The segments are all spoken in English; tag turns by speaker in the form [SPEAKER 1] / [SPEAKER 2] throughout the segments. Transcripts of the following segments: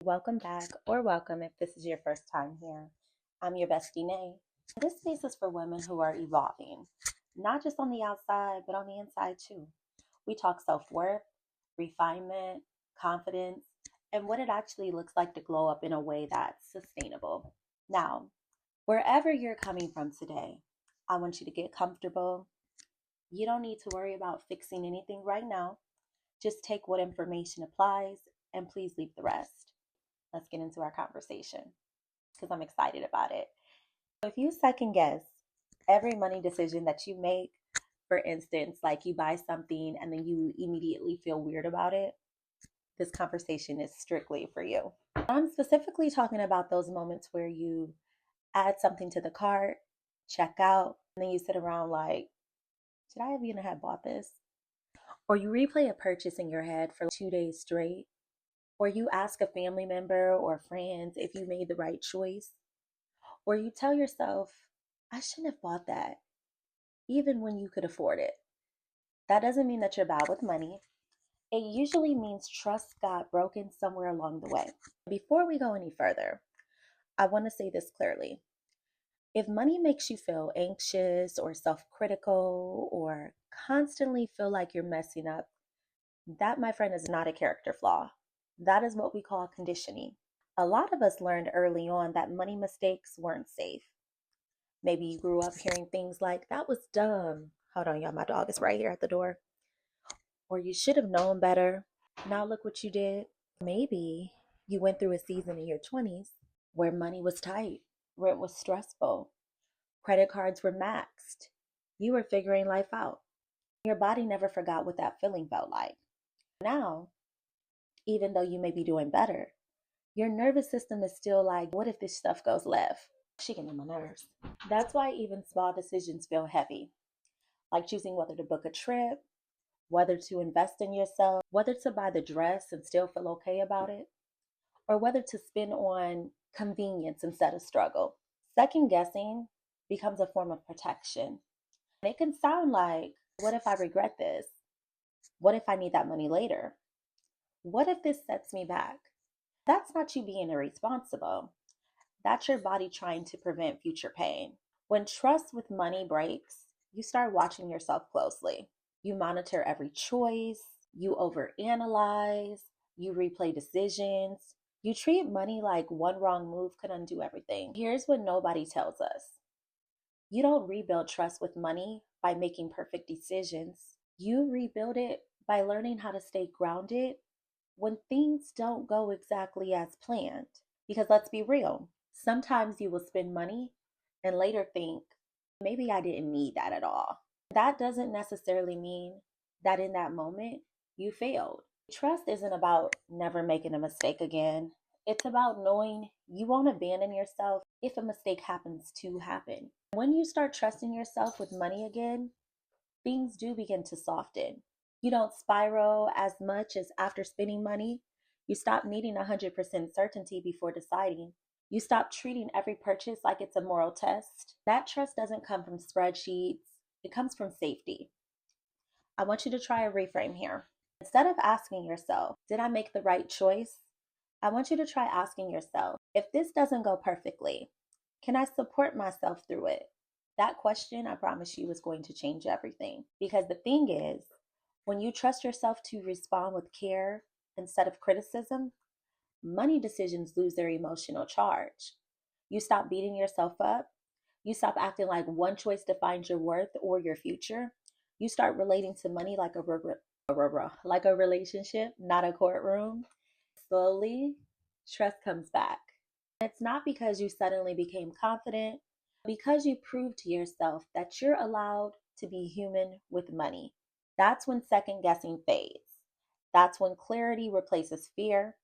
[SPEAKER 1] Welcome back, or welcome if this is your first time here. I'm your bestie, Nay. This space is for women who are evolving, not just on the outside, but on the inside too. We talk self worth, refinement, confidence, and what it actually looks like to glow up in a way that's sustainable. Now, wherever you're coming from today, I want you to get comfortable. You don't need to worry about fixing anything right now. Just take what information applies and please leave the rest. Let's get into our conversation because I'm excited about it. If you second guess every money decision that you make, for instance, like you buy something and then you immediately feel weird about it, this conversation is strictly for you. I'm specifically talking about those moments where you add something to the cart, check out, and then you sit around like, should I have even have bought this? Or you replay a purchase in your head for 2 days straight, or you ask a family member or friends if you made the right choice, or you tell yourself, I shouldn't have bought that, even when you could afford it. That doesn't mean that you're bad with money. It usually means trust got broken somewhere along the way. Before we go any further, I want to say this clearly. If money makes you feel anxious or self critical or constantly feel like you're messing up, that, my friend, is not a character flaw. That is what we call conditioning. A lot of us learned early on that money mistakes weren't safe. Maybe you grew up hearing things like, that was dumb. Hold on, y'all, my dog is right here at the door. Or you should have known better. Now look what you did. Maybe you went through a season in your 20s where money was tight, rent was stressful, credit cards were maxed. You were figuring life out. Your body never forgot what that feeling felt like. Now, even though you may be doing better, your nervous system is still like, what if this stuff goes left? She getting on my nerves. That's why even small decisions feel heavy, like choosing whether to book a trip, whether to invest in yourself, whether to buy the dress and still feel okay about it, or whether to spend on convenience instead of struggle. Second guessing becomes a form of protection. It can sound like, what if I regret this? What if I need that money later? What if this sets me back? That's not you being irresponsible. That's your body trying to prevent future pain. When trust with money breaks, you start watching yourself closely. You monitor every choice, you overanalyze, you replay decisions. You treat money like one wrong move could undo everything. Here's what nobody tells us. You don't rebuild trust with money by making perfect decisions. You rebuild it by learning how to stay grounded when things don't go exactly as planned. Because let's be real, sometimes you will spend money and later think, maybe I didn't need that at all. That doesn't necessarily mean that in that moment you failed. Trust isn't about never making a mistake again. It's about knowing you won't abandon yourself if a mistake happens to happen. When you start trusting yourself with money again, things do begin to soften. You don't spiral as much as after spending money. You stop needing 100% certainty before deciding. You stop treating every purchase like it's a moral test. That trust doesn't come from spreadsheets, it comes from safety. I want you to try a reframe here. Instead of asking yourself, did I make the right choice? I want you to try asking yourself, if this doesn't go perfectly, can I support myself through it? That question, I promise you, is going to change everything. Because the thing is, when you trust yourself to respond with care instead of criticism, money decisions lose their emotional charge. You stop beating yourself up. You stop acting like one choice defines your worth or your future. You start relating to money like a relationship, not a courtroom. Slowly, trust comes back. It's not because you suddenly became confident, because you proved to yourself that you're allowed to be human with money. That's when second guessing fades. That's when clarity replaces fear.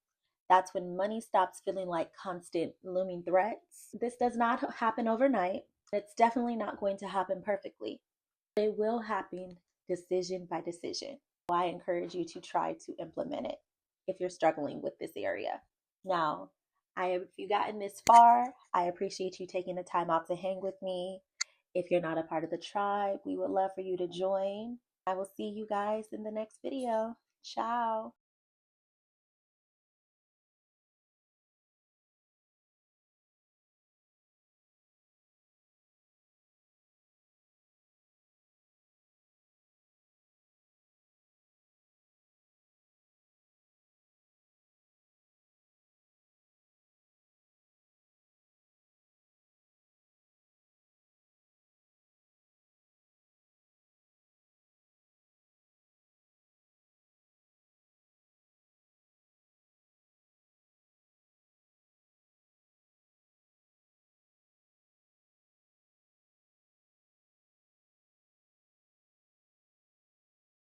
[SPEAKER 1] That's when money stops feeling like constant looming threats. This does not happen overnight. It's definitely not going to happen perfectly. It will happen decision by decision. I encourage you to try to implement it if you're struggling with this area. Now, if you've gotten this far, I appreciate you taking the time out to hang with me. If you're not a part of the tribe, we would love for you to join. I will see you guys in the next video. Ciao.